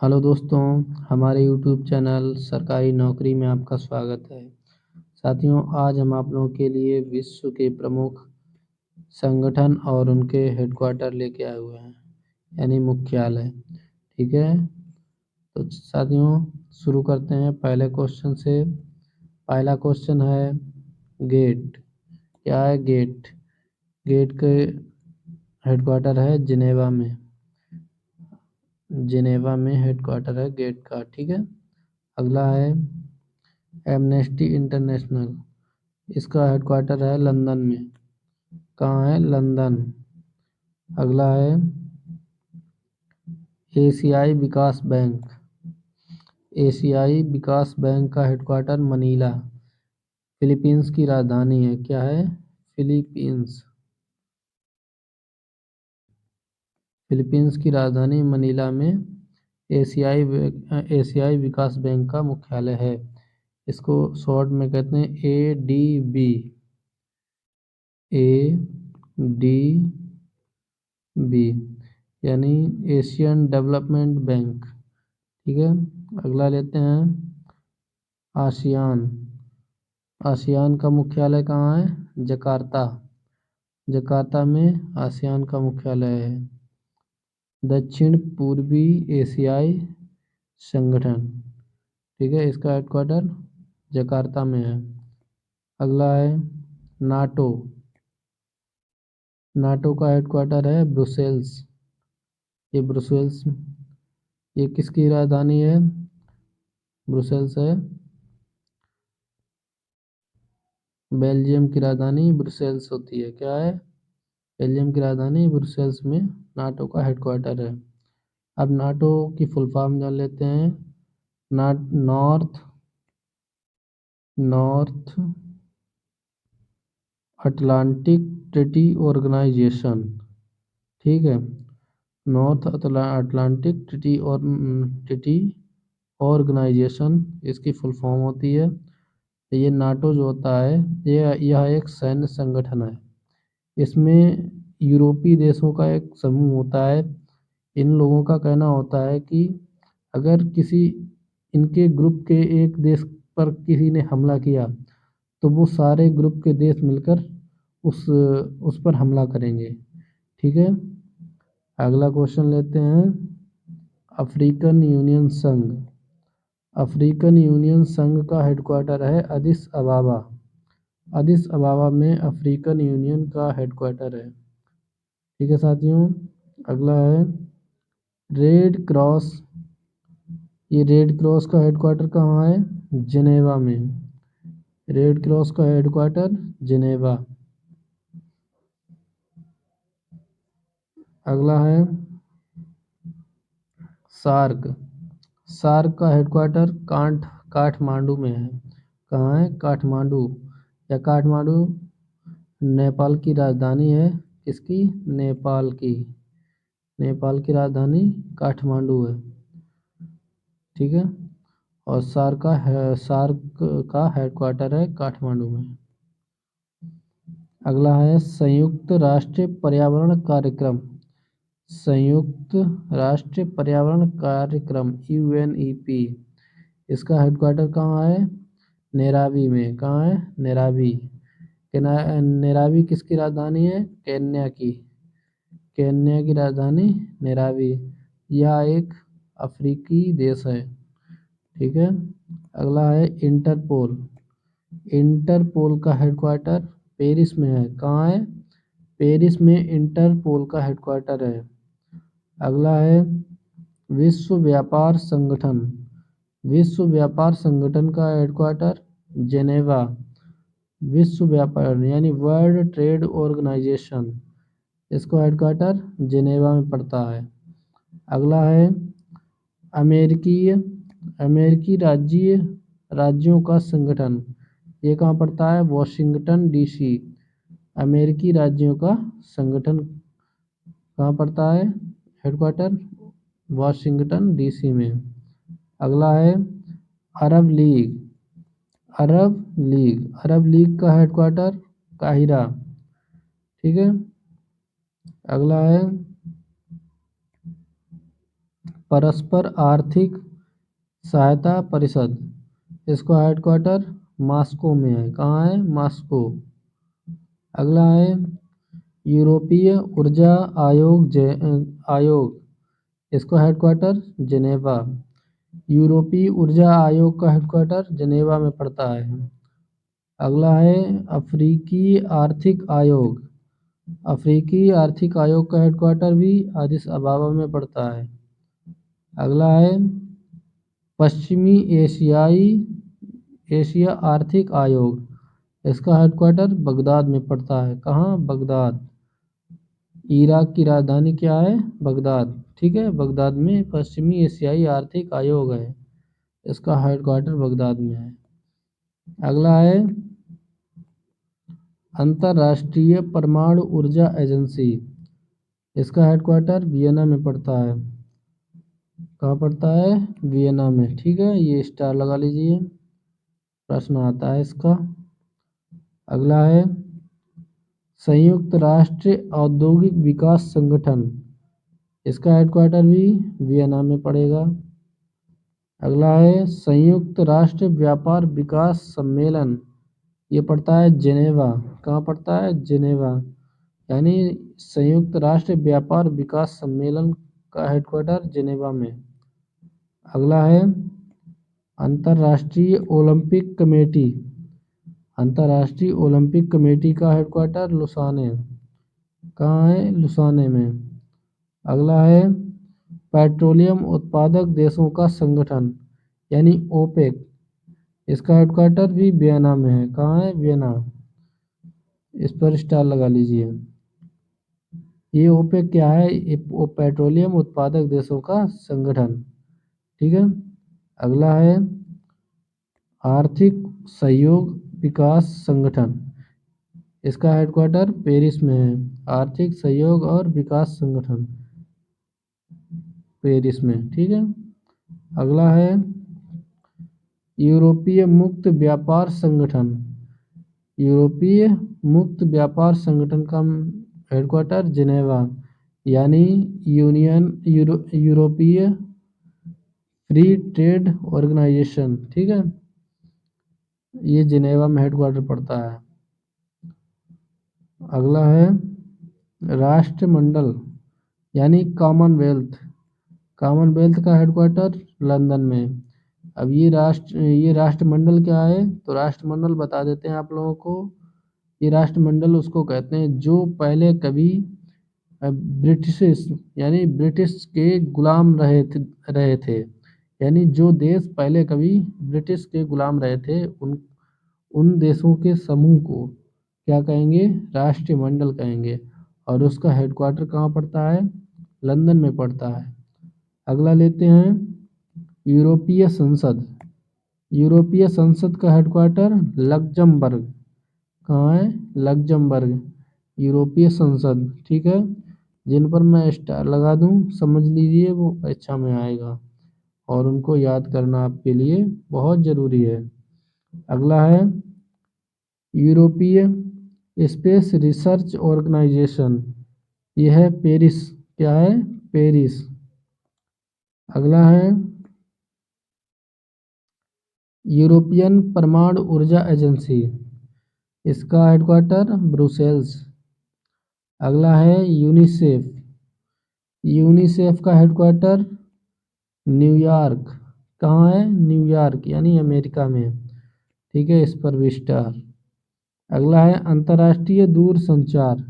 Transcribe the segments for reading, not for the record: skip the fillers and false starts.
Hello दोस्तों, हमारे YouTube channel सरकारी नौकरी में आपका स्वागत है। साथियों, आज हम आप लोगों के लिए विश्व के प्रमुख संगठन और उनके हेडक्वार्टर लेके आए हुए हैं, यानी मुख्यालय। ठीक है, तो साथियों शुरू करते हैं पहले क्वेश्चन से। पहला क्वेश्चन है गेट। क्या है गेट? गेट के हेडक्वार्टर है जिनेवा में। जिनेवा में हेडक्वार्टर है गेट का। ठीक है, अगला है एमनेस्टी इंटरनेशनल। इसका हेडक्वार्टर है लंदन में। कहाँ है? लंदन। अगला है एशियाई विकास बैंक। एशियाई विकास बैंक का हेडक्वार्टर मनीला, फिलीपींस की राजधानी है। क्या है? फिलीपींस। फिलीपींस की राजधानी मनीला में एशियाई विकास बैंक का मुख्यालय है। इसको शॉर्ट में कहते हैं ADB। ADB यानी एशियन डेवलपमेंट बैंक। ठीक है, अगला लेते हैं आसियान। आसियान का मुख्यालय कहाँ है? जकार्ता। जकार्ता में आसियान का मुख्यालय है। दक्षिण पूर्वी एशियाई संगठन। ठीक है, इसका हेडक्वार्टर जकार्ता में है। अगला है नाटो। नाटो का हेडक्वार्टर है ब्रुसेल्स। ये ब्रुसेल्स, ये किसकी राजधानी है? ब्रुसेल्स है बेल्जियम की राजधानी ब्रुसेल्स होती है। क्या है? बेल्जियम की राजधानी ब्रुसेल्स में नाटो का हेडक्वार्टर है। अब नाटो की फुल फॉर्म जान लेते हैं। North North Atlantic Treaty Organization. ठीक है, नॉर्थ अटलांटिक ट्रीटी ऑर्गेनाइजेशन इसकी फुल फॉर्म होती है। ये नाटो जो होता है, यह एक सैन्य संगठन है। इसमें यूरोपीय देशों का एक समूह होता है। इन लोगों का कहना होता है कि अगर किसी इनके ग्रुप के एक देश पर किसी ने हमला किया तो वो सारे ग्रुप के देश मिलकर उस पर हमला करेंगे। ठीक है, अगला क्वेश्चन लेते हैं अफ्रीकन यूनियन संघ। अफ्रीकन यूनियन संघ का हेडक्वार्टर है अदिस अबाबा। अदिस अबाबा में अफ्रीकन यूनियन का हेडक्वार्टर है। ठीक है साथियों, अगला है रेड क्रॉस। ये रेड क्रॉस का हेडक्वार्टर कहाँ है? जिनेवा में। रेड क्रॉस का हेडक्वार्टर जिनेवा। अगला है सार्क। सार्क का हेडक्वार्टर काठमांडू में है। कहाँ है? काठमांडू। या काठमांडू नेपाल की राजधानी है। किसकी? नेपाल की। नेपाल की राजधानी काठमांडू है। ठीक है, और सार्क का हेडक्वार्टर है काठमांडू में। अगला है संयुक्त राष्ट्र पर्यावरण कार्यक्रम। संयुक्त राष्ट्र पर्यावरण कार्यक्रम UNEP। इसका हेडक्वार्टर कहाँ है? नैरोबी में। कहाँ है? नैरोबी। नैरोबी किसकी राजधानी है? केन्या की। केन्या की राजधानी नैरोबी। यह एक अफ्रीकी देश है। ठीक है, अगला है इंटरपोल। इंटरपोल का हेडक्वार्टर पेरिस में है। कहाँ है? पेरिस में इंटरपोल का हेडक्वार्टर है। अगला है विश्व व्यापार संगठन। विश्व व्यापार संगठन का हेडक्वार्टर जेनेवा। विश्व व्यापार यानी वर्ल्ड ट्रेड ऑर्गेनाइजेशन, इसका हेडक्वार्टर जेनेवा में पड़ता है। अगला है अमेरिकी अमेरिकी राज्यों का संगठन। ये कहाँ पड़ता है? Washington DC। अमेरिकी राज्यों का संगठन कहाँ पड़ता है? हेडक्वार्टर वॉशिंगटन DC में। अगला है अरब लीग। अरब लीग का हेडक्वार्टर काहिरा। ठीक है, अगला है परस्पर आर्थिक सहायता परिषद, इसका हेडक्वार्टर मॉस्को में है। कहाँ है? मॉस्को। अगला है यूरोपीय ऊर्जा आयोग, इसका हेडक्वार्टर जिनेवा। यूरोपीय ऊर्जा आयोग का हेडक्वार्टर जिनेवा में पड़ता है। अगला है अफ्रीकी आर्थिक आयोग, अफ्रीकी आर्थिक आयोग का हेडक्वार्टर भी अदिस अबाबा में पड़ता है। अगला है पश्चिमी एशिया आर्थिक आयोग, इसका हेडक्वार्टर बगदाद में पड़ता है। कहाँ? बगदाद। इराक की राजधानी क्या है? बगदाद। ठीक है, बगदाद में पश्चिमी एशियाई आर्थिक आयोग है, इसका हेडक्वार्टर बगदाद में है। अगला है अंतर्राष्ट्रीय परमाणु ऊर्जा एजेंसी, इसका हेडक्वार्टर वियना में पड़ता है। कहाँ पड़ता है? वियना में। ठीक है, ये स्टार लगा लीजिए, प्रश्न आता है इसका। अगला है संयुक्त राष्ट्र औद्योगिक विकास संगठन, इसका हेडक्वार्टर भी वियना में पड़ेगा। अगला है संयुक्त राष्ट्र व्यापार विकास सम्मेलन, ये पड़ता है जिनेवा। कहाँ पड़ता है? जिनेवा। यानी संयुक्त राष्ट्र व्यापार विकास सम्मेलन का हेडक्वार्टर जिनेवा में। अगला है अंतर्राष्ट्रीय ओलंपिक कमेटी, अंतर्राष्ट्रीय ओलंपिक कमेटी का हेडक्वार्टर लुसाने। कहाँ है? लुसाने में। अगला है पेट्रोलियम उत्पादक देशों का संगठन यानी ओपेक, इसका हेडक्वार्टर भी वियना में है। कहाँ है? वियना। इस पर स्टार लगा लीजिए। ये ओपेक क्या है? पेट्रोलियम उत्पादक देशों का संगठन। ठीक है। अगला है आर्थिक सहयोग विकास संगठन, इसका हेडक्वार्टर पेरिस में है। आर्थिक सहयोग और विकास संगठन पेरिस में। ठीक है। अगला है यूरोपीय मुक्त व्यापार संगठन, यूरोपीय मुक्त व्यापार संगठन का हेडक्वार्टर जिनेवा यानी यूरोपीय फ्री ट्रेड ऑर्गेनाइजेशन। ठीक है, ये जिनेवा में हेडक्वार्टर पड़ता है। अगला है राष्ट्रमंडल यानी कॉमनवेल्थ, कॉमनवेल्थ का हेडक्वार्टर लंदन में। अब ये राष्ट्रमंडल क्या है? तो राष्ट्रमंडल बता देते हैं आप लोगों को। ये राष्ट्रमंडल उसको कहते हैं जो पहले कभी ब्रिटिश के गुलाम रहे थे, यानी जो देश पहले कभी ब्रिटिश के गुलाम रहे थे उन देशों के समूह को क्या कहेंगे? राष्ट्रमंडल कहेंगे। और उसका हेडक्वार्टर कहाँ पड़ता है? लंदन में पड़ता है। अगला लेते हैं यूरोपीय संसद, यूरोपीय संसद का हेडक्वार्टर लक्जमबर्ग। कहाँ है? लक्जमबर्ग। यूरोपीय संसद। ठीक है, जिन पर मैं स्टार लगा दूं समझ लीजिए वो परीक्षा में आएगा और उनको याद करना आपके लिए बहुत ज़रूरी है। अगला है यूरोपीय स्पेस रिसर्च ऑर्गेनाइजेशन, यह है पेरिस। क्या है? पेरिस। अगला है यूरोपियन परमाणु ऊर्जा एजेंसी, इसका हेडक्वार्टर ब्रुसेल्स। अगला है यूनिसेफ, यूनिसेफ का हेडक्वार्टर न्यूयॉर्क। कहाँ है? न्यूयॉर्क यानी अमेरिका में। ठीक है, इस पर भी स्टार। अगला है अंतर्राष्ट्रीय दूरसंचार,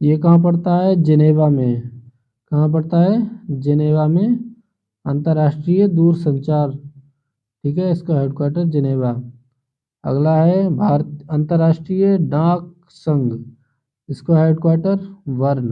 ये कहाँ पड़ता है? जिनेवा में। कहाँ पड़ता है? जिनेवा में अंतर्राष्ट्रीय दूरसंचार। ठीक है, इसका हेडक्वार्टर जिनेवा। अगला है भारत अंतर्राष्ट्रीय डाक संघ, इसका हेडक्वार्टर बर्न।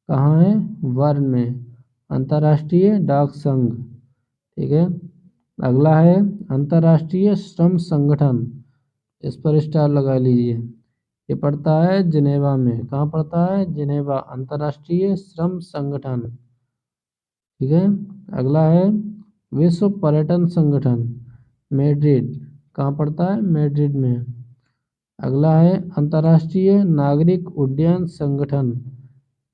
कहाँ है? बर्न में अंतर्राष्ट्रीय डाक संघ। ठीक है। अगला है अंतर्राष्ट्रीय श्रम संगठन, इस पर स्टार लगा लीजिए। ये पड़ता है जिनेवा में। कहाँ पड़ता है? जिनेवा, अंतर्राष्ट्रीय श्रम संगठन। ठीक है। अगला है विश्व पर्यटन संगठन, मैड्रिड। कहाँ पड़ता है? मैड्रिड में। अगला है अंतर्राष्ट्रीय नागरिक उड्डयन संगठन,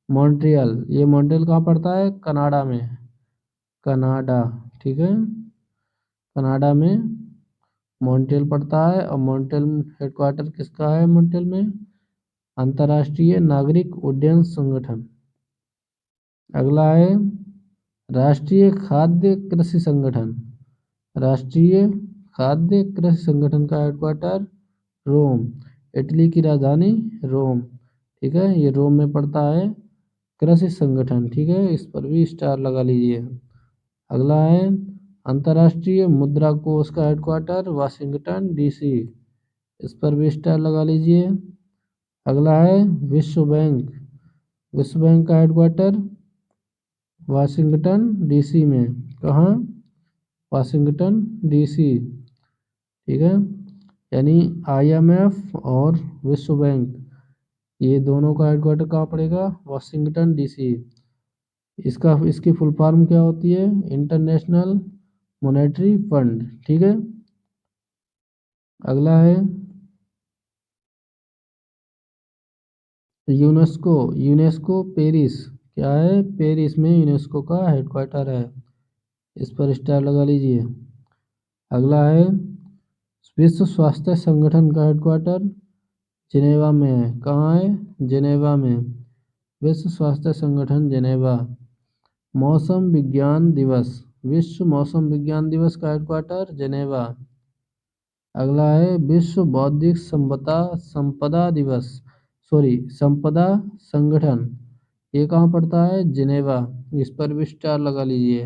मॉन्ट्रियल। ये मॉन्ट्रियल कहाँ पड़ता है? कनाडा में। कनाडा, ठीक है। कनाडा में मॉन्ट्रियल पड़ता है, और मॉन्ट्रियल हेडक्वार्टर किसका है? मॉन्ट्रियल में अंतर्राष्ट्रीय नागरिक उड्डयन संगठन। अगला है राष्ट्रीय खाद्य कृषि संगठन। राष्ट्रीय खाद्य कृषि संगठन का हेडक्वार्टर रोम, इटली की राजधानी रोम, ठीक है। ये रोम में पड़ता है कृषि संगठन, ठीक है। इस पर भी स्टार लगा लीजिए। अगला है अंतर्राष्ट्रीय मुद्रा कोष का हेडक्वार्टर वाशिंगटन डीसी, इस पर भी स्टार लगा लीजिए। अगला है विश्व बैंक। विश्व बैंक का हेडक्वार्टर वाशिंगटन डीसी में, कहाँ? वाशिंगटन डीसी, ठीक है। यानी IMF और विश्व बैंक, ये दोनों का हेडक्वार्टर कहाँ पड़ेगा? Washington DC. इसकी फुल फॉर्म क्या होती है? इंटरनेशनल मॉनेटरी फंड, ठीक है। अगला है यूनेस्को। यूनेस्को पेरिस, क्या है? पेरिस में यूनेस्को का हेडक्वार्टर है, इस पर स्टार लगा लीजिए। अगला है विश्व स्वास्थ्य संगठन का हेडक्वार्टर जिनेवा में है, कहाँ है? जिनेवा में, विश्व स्वास्थ्य संगठन जिनेवा। मौसम विज्ञान दिवस, विश्व मौसम विज्ञान दिवस का हेडक्वार्टर जिनेवा। अगला है विश्व बौद्धिक संपदा दिवस, संपदा संगठन, ये कहाँ पड़ता है? जिनेवा, इस पर भी स्टार लगा लीजिए।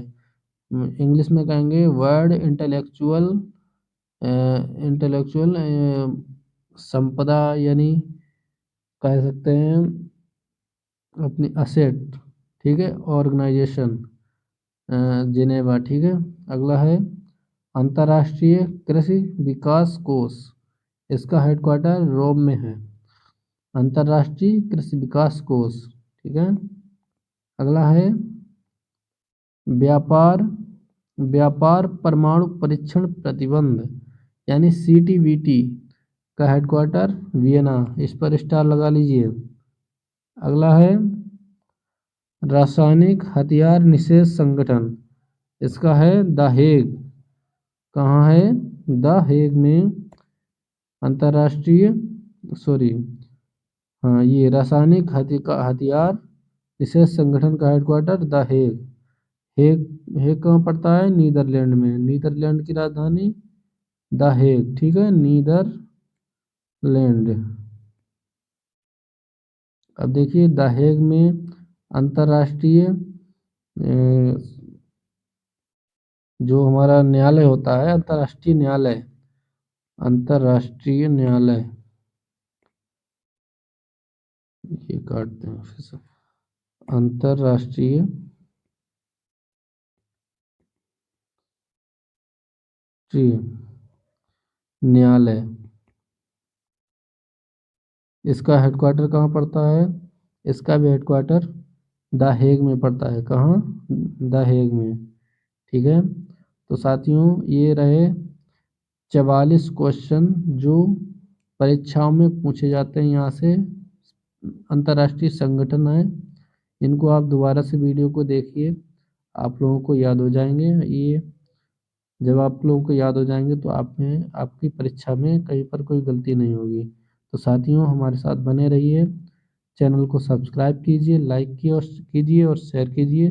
इंग्लिश में कहेंगे वर्ल्ड इंटेलेक्चुअल संपदा, यानी कह सकते हैं अपनी असेट, ठीक है, ऑर्गेनाइजेशन जिनेवा, ठीक है। अगला है अंतर्राष्ट्रीय कृषि विकास कोष, इसका हेडक्वार्टर रोम में है, अंतर्राष्ट्रीय कृषि विकास कोष, ठीक है। अगला है व्यापार व्यापार परमाणु परीक्षण प्रतिबंध, यानी CTBT का हेडक्वार्टर वियना, इस पर स्टार लगा लीजिए। अगला है रासायनिक हथियार निषेध संगठन, इसका है द हेग, कहाँ है? द हेग में अंतर्राष्ट्रीय ये रासायनिक हथियार निषेध संगठन का हेडक्वार्टर द हेग। हेग कहाँ पड़ता है? नीदरलैंड में, नीदरलैंड की राजधानी द हेग, ठीक है, नीदरलैंड। अब देखिए द हेग में अंतर्राष्ट्रीय जो हमारा न्यायालय होता है, अंतर्राष्ट्रीय न्यायालय, ये काटते हैं फिर से, अंतर्राष्ट्रीय न्यायालय, इसका हेडक्वार्टर कहाँ पड़ता है? इसका भी हेडक्वार्टर द हेग में पड़ता है, कहाँ? द हेग में, ठीक है। तो साथियों ये रहे 44 क्वेश्चन जो परीक्षाओं में पूछे जाते हैं यहाँ से, अंतर्राष्ट्रीय संगठन है, इनको आप दोबारा से वीडियो को देखिए, आप लोगों को याद हो जाएंगे। ये जब आप लोगों को याद हो जाएंगे तो आपकी परीक्षा में कहीं पर कोई गलती नहीं होगी। तो साथियों हमारे साथ बने रहिए, चैनल को सब्सक्राइब कीजिए, लाइक कीजिए और शेयर कीजिए।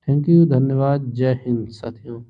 थैंक यू, धन्यवाद, जय हिंद साथियों।